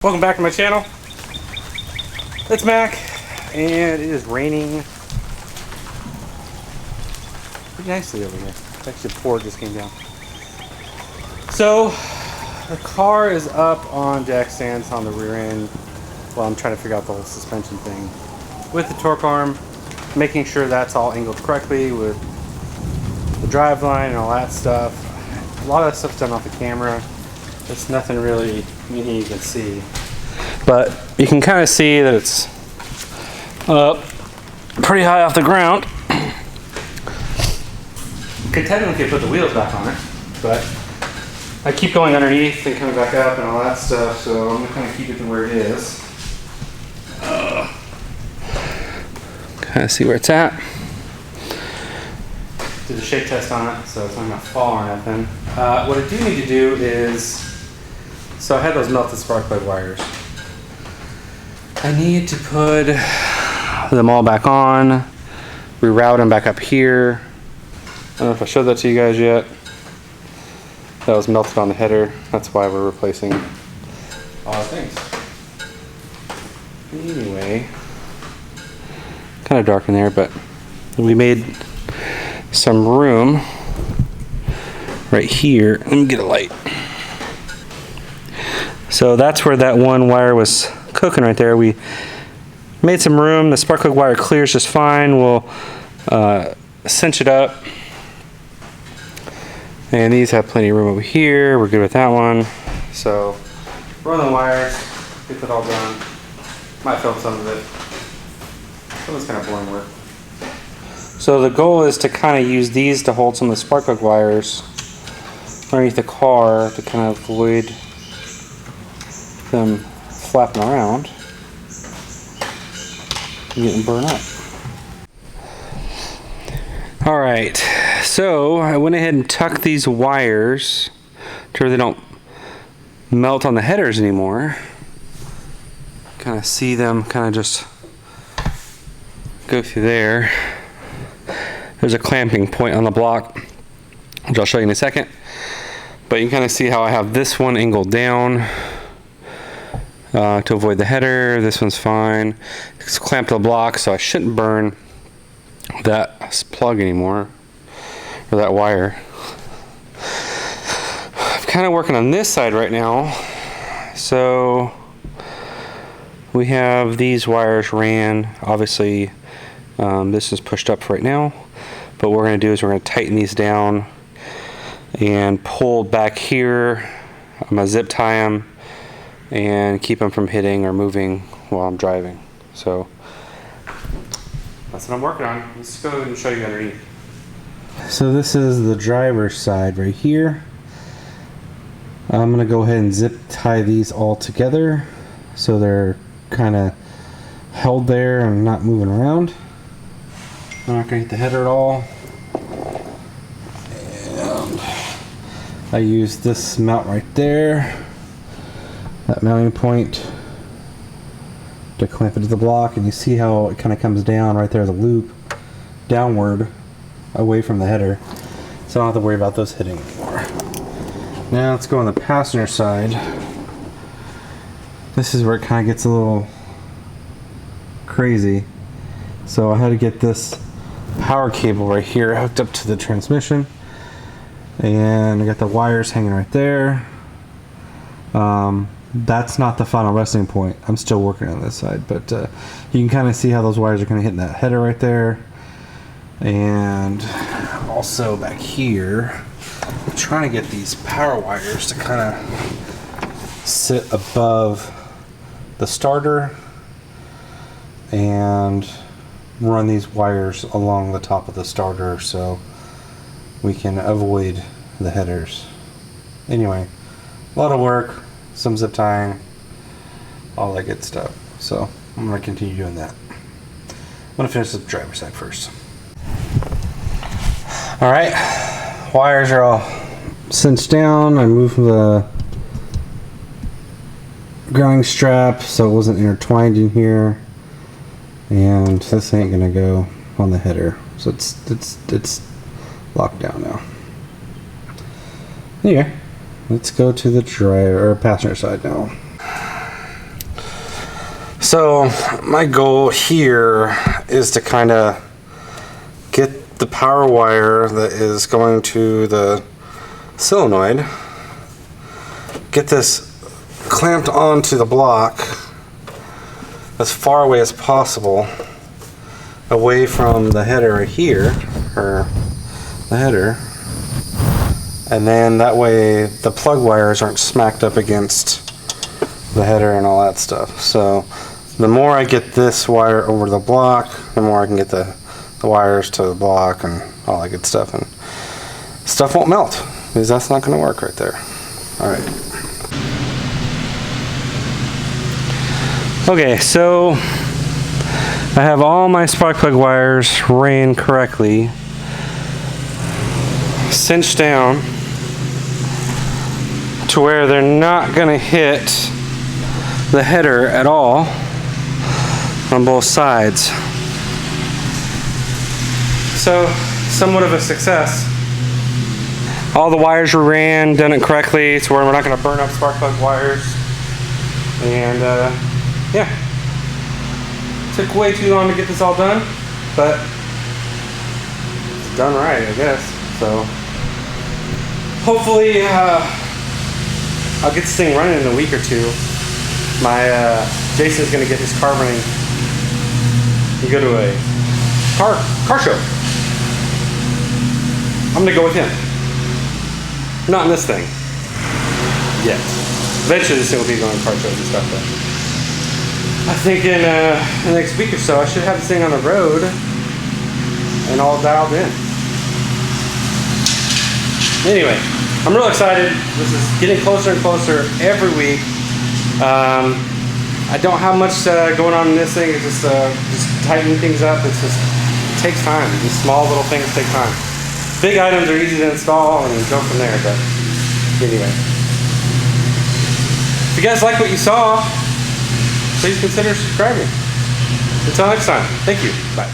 Welcome back to my channel. It's Mac, and it is raining pretty nicely over here. Actually, the pour just came down. So the car is up on jack stands on the rear end while I'm trying to figure out the whole suspension thing with the torque arm, making sure that's all angled correctly with the drive line and all that stuff. A lot of that stuff's done off the camera. It's nothing really you can see, but you can kind of see that it's up pretty high off the ground. Could technically put the wheels back on it, but I keep going underneath and coming back up and all that stuff, so I'm gonna kind of keep it to where it is. Kind of see where it's at. Did a shake test on it, so it's not gonna fall or nothing. What I do need to do is, so I had those melted spark plug wires. I need to put them all back on, reroute them back up here. I don't know if I showed that to you guys yet. That was melted on the header. That's why we're replacing all the things. Anyway, kind of dark in there, but we made some room right here. Let me get a light. So that's where that one wire was cooking right there. We made some room. The spark plug wire clears just fine. We'll cinch it up. And these have plenty of room over here. We're good with that one. So run the wires, get that all done. Might film some of it. Some of it's kind of boring work. So the goal is to kind of use these to hold some of the spark plug wires underneath the car to kind of avoid them flapping around and getting burned up. Alright, so I went ahead and tucked these wires to where they don't melt on the headers anymore. Kind of see them kind of just go through there. There's a clamping point on the block, which I'll show you in a second. But you can kind of see how I have this one angled down to avoid the header. This one's fine. It's clamped to the block, so I shouldn't burn that plug anymore, or that wire. I'm kind of working on this side right now. So we have these wires ran. Obviously, this is pushed up right now. But what we're going to do is we're going to tighten these down and pull back here. I'm going to zip tie them and keep them from hitting or moving while I'm driving. So that's what I'm working on. Let's go and show you underneath. So this is the driver's side right here. I'm going to go ahead and zip tie these all together so they're kind of held there and not moving around. I'm not going to hit the header at all. And I use this mount right there, that mounting point, to clamp it to the block, and you see how it kind of comes down right there, the loop, downward, away from the header. So I don't have to worry about those hitting anymore. Now let's go on the passenger side. This is where it kind of gets a little crazy. So I had to get this power cable right here hooked up to the transmission, and I got the wires hanging right there. That's not the final resting point. I'm still working on this side, but you can kind of see how those wires are kind of hitting that header right there. And also back here, I'm trying to get these power wires to kind of sit above the starter and run these wires along the top of the starter so we can avoid the headers. Anyway, a lot of work, some zip tying, all that good stuff. So I'm going to continue doing that. I'm going to finish the driver's side first. Alright, wires are all cinched down. I moved the grounding strap so it wasn't intertwined in here. And this ain't gonna go on the header, so it's locked down now. Anyway, let's go to the driver or passenger side now. So my goal here is to kind of get the power wire that is going to the solenoid, get this clamped onto the block as far away as possible, away from the header right here, or the header, and then that way the plug wires aren't smacked up against the header and all that stuff. So the more I get this wire over the block, the more I can get the wires to the block and all that good stuff, and stuff won't melt because that's not going to work right there. All right. Okay, so I have all my spark plug wires ran correctly, cinched down to where they're not going to hit the header at all on both sides. So, somewhat of a success. All the wires were ran, done it correctly to where we're not going to burn up spark plug wires. And yeah, took way too long to get this all done, but it's done right, I guess. So hopefully I'll get this thing running in a week or two. My Jason's gonna get his car running and go to a car show. I'm gonna go with him. Not in this thing yet. Eventually this thing will be going to car shows and stuff, but I think in the next week or so I should have this thing on the road and all dialed in. Anyway, I'm real excited. This is getting closer and closer every week. I don't have much going on in this thing. It's just tightening things up. It takes time. These small little things take time. Big items are easy to install and go from there, but anyway. If you guys like what you saw, please consider subscribing. Until next time, thank you. Bye.